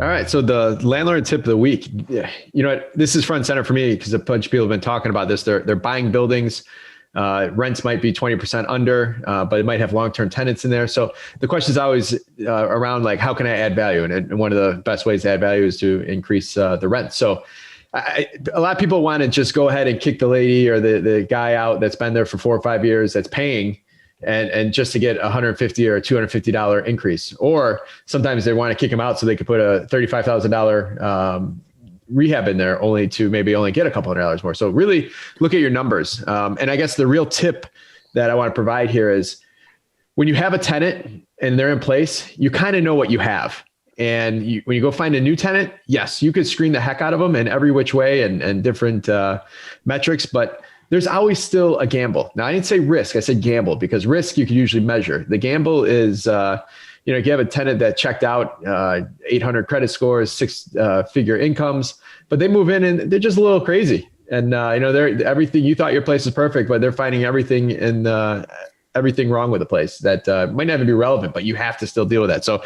All right. So the landlord tip of the week, this is front and center for me because a bunch of people have been talking about this. They're buying buildings. Rents might be 20% under, but it might have long-term tenants in there. So the question is always around like, how can I add value? And one of the best ways to add value is to increase the rent. So a lot of people want to just go ahead and kick the lady or the guy out that's been there for 4 or 5 years that's paying and just to get $150 or $250 increase. Or sometimes they want to kick him out so they could put a $35,000 rehab in there only to maybe only get a couple $100 more. So really look at your numbers. And I guess the real tip that I want to provide here is when you have a tenant and they're in place, you kind of know what you have. And when you go find a new tenant, yes, you could screen the heck out of them in every which way and different metrics, but there's always still a gamble. Now, I didn't say risk, I said gamble, because risk you can usually measure. The gamble is, if you have a tenant that checked out 800 credit scores, 6-figure incomes, but they move in and they're just a little crazy. And, they're everything, you thought your place is perfect, but they're finding everything everything wrong with the place that might not even be relevant, but you have to still deal with that. So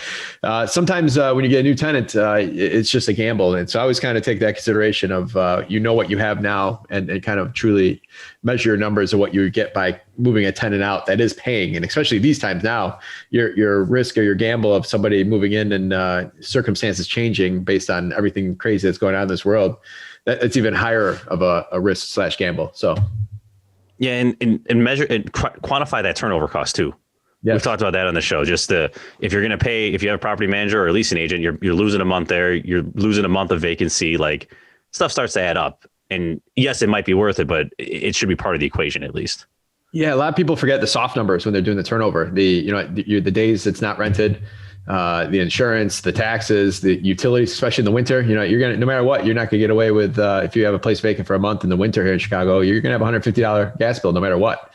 sometimes when you get a new tenant, it's just a gamble. And so I always kind of take that consideration of, what you have now and kind of truly measure your numbers of what you get by moving a tenant out that is paying. And especially these times now, your risk or your gamble of somebody moving in and circumstances changing based on everything crazy that's going on in this world, it's even higher of a risk / gamble. So. Yeah, and measure and quantify that turnover cost too. Yes. We've talked about that on the show. Just if you're going to pay, if you have a property manager or a leasing agent, you're losing a month there. You're losing a month of vacancy. Like stuff starts to add up. And yes, it might be worth it, but it should be part of the equation at least. Yeah, a lot of people forget the soft numbers when they're doing the turnover. The days it's not rented, the insurance, the taxes, the utilities, especially in the winter. You're gonna, no matter what, you're not gonna get away with if you have a place vacant for a month in the winter here in Chicago, you're gonna have a $150 gas bill no matter what.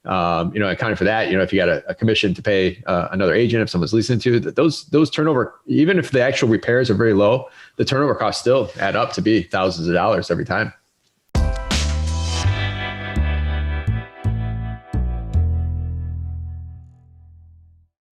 Accounting for that, if you got a commission to pay another agent, if someone's leasing to, those turnover, even if the actual repairs are very low, the turnover costs still add up to be thousands of dollars every time.